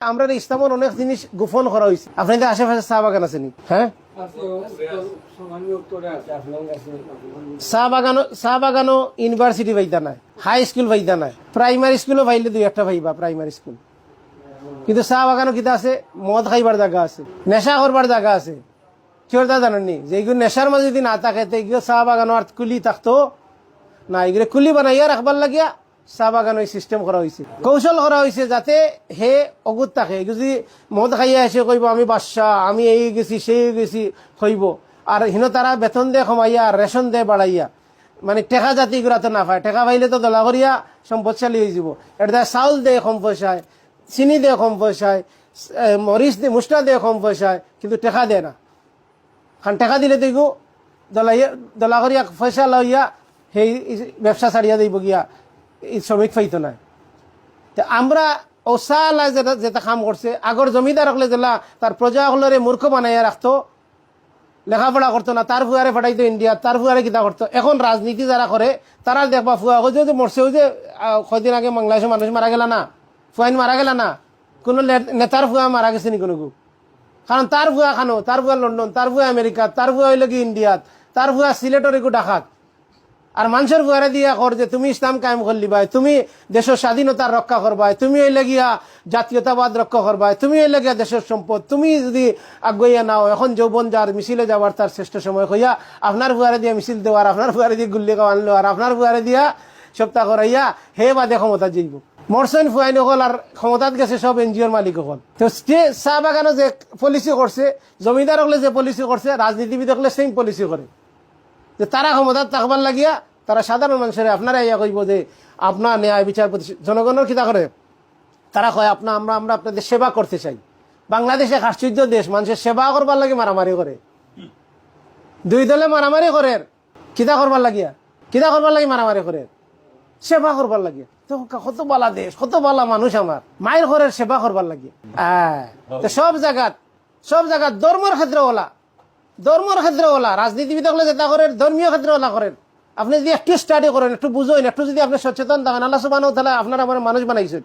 আমরা ইসলামের অনেক জিনিস গোপন করা হয়েছে। আপনাদের আশেপাশে চা বাগান আছে নি? হ্যাঁ, চা বাগানও ইউনিভার্সিটি পাইতা নাই, হাই স্কুল পাইতা নাই, প্রাইমারি স্কুলও পাইলে দুই একটা পাইবা প্রাইমারি স্কুল। কিন্তু চা বাগানও কিতা আছে, মদ খাইবার জায়গা আছে, নেশা করবার জায়গা আছে। কেউ তা জানেননি যে এইগুলো নেশার মাঝে যদি না থাকে তো এইগুলো চা বাগানও আর কুলি থাকতো না। এগুলো কুলি বানাইয়া রাখবার লাগিয়া চা বাগান ওই সিস্টেম করা হয়েছে, কৌশল করা হয়েছে যাতে হে অগুত থাকে। যদি মদ খাইয়া এসে কইব আমি বাদশাহ, আমি এই গেছি সেই গেছি হইব, আর হিনো তারা বেতন দিয়ে কমাইয়া রেশন দিয়ে বাড়াইয়া, মানে টেকা জাতি গুলা তো না পায়। টেকা পাইলে তো দলা করিয়া সম্পদশালী হয়ে যাব। এটা চাউল দেয় কম পয়সায়, চিনি দেয় কম পয়সায়, মরিচ দিয়ে মুসটা দেয় কম পয়সায়, কিন্তু টেকা দেয় না। কারণ টেকা দিলে তো এগু দলা করিয়া পয়সা লইয়া সেই ব্যবসা ছাড়িয়া দিব গিয়া শ্রমিক পাইতো না। আমরা ওসালা যেটা কাম করছে, আগর জমিদার হলে যেলা তার প্রজা হলরে মূর্খ বানাইয়া রাখতো, লেখাপড়া করতো না, তার ফুয়ারে ফাটাইতো ইন্ডিয়া, তার ফুয়ারে কিতা করতো। এখন রাজনীতি যারা করে তারা দেখবা ফুয়া যে মরছে, ওই যে কয়দিন আগে বাংলাদেশে মানুষ মারা গেল না, ফুয়াইন মারা গেল না, কোনো নেতার ফুয়া মারা গেছে নি কোনো? কারণ তার ফুয়া খানো, তার ফুয়া লন্ডন, তার ফুয়া আমেরিকা, তার ফুয়া হইল কি ইন্ডিয়াত, তার ফুয়া সিলেটর একটু ডাকাত। আর মানুষের ফুয়ারে দিয়া কর যে তুমি ইসলাম কায়েম করলি ভাই, তুমি দেশের স্বাধীনতার রক্ষা করবাই, তুমি এই লাগিয়া জাতীয়তাবাদ রক্ষা করবাই, তুমি এই লাগিয়া দেশের সম্পদ, তুমি যদি আগুইয়া নাও। এখন যৌবন যার মিছিলে যাবার তার শ্রেষ্ঠ সময় হইয়া আপনার ফুয়ারে দিয়া মিছিল দেওয়ার, আপনার ফুয়ারে দিয়ে গুল্লি আনলো, আর আপনার ফুয়ারে দিয়া সপ্তাহ করাইয়া হে বাদে ক্ষমতা যাইব। মরসেন ফুয়াইন হল আর ক্ষমতাত গেছে সব এনজিওর মালিক হল। তো চা বাগানও যে পলিসি করছে, জমিদার হলে যে পলিসি করছে, রাজনীতিবিদ হলে সেম পলিসি করে। যে তারা ক্ষমতা থাকবার লাগিয়া তারা সাধারণ মানুষের আপনারা ইয়া কইব যে আপনার ন্যায় বিচার জনগণের কিতা করে, তারা কয় আমরা আপনাদের সেবা করতে চাই। বাংলাদেশ এক আশ্চর্য দেশ, মানুষের সেবা করবার লাগে মারামারি করে, দুই দলে মারামারি করে। কিতা করবার লাগিয়া, কিতা করবার লাগে মারামারি করে, সেবা করবার লাগিয়া। তো কত বালা দেশ, কত বালা মানুষ আমার, মায়ের ঘরের সেবা করবার লাগিয়া। সব জায়গাত ধর্মের ক্ষেত্রে ওলা রাজনীতিবিদ হলে যেটা করেন, ধর্মীয় ক্ষেত্রে ওলা করেন। আপনি যদি একটু স্টাডি করেন, একটু বুঝেন, একটু যদি আপনি সচেতন থাকেন, আল্লাহ সুবহানাহু ওয়া তাআলা আপনার আমার মানুষ বানাইছেন,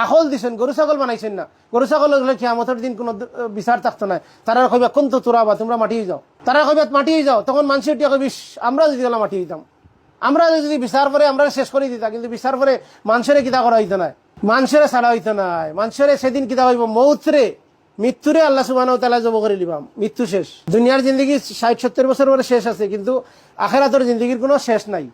আকল দিছেন, গরু ছাগল বানাইছেন না। গরু ছাগল হলে কিয়ামতের দিন কোনো বিচার থাকতো না। তারা কইবা কোনতো তোরাবা, তোমরা মাটি যাও, তারা কইবা মাটি যাও। তখন মানুষের টিয়া কইবি আমরা যদি ওলা মাটি হইতাম, আমরা যদি বিচার করে আমরা শেষ করে দিতাম। কিন্তু বিচার করে মানুষের কিতা করা হইতো না, মানুষের ছাড়া হইতো না। মানুষের সেদিন কিতা হইব, মৃত্যুরে আল্লাহ সুবহানাহু ওয়া তাআলা জব করে দিবাম। মৃত্যু শেষ। দুনিয়ার জিন্দগি ৬০-৭০ বছর পরে শেষ আছে, কিন্তু আখিরাতের জিন্দগির কোনো শেষ নাই।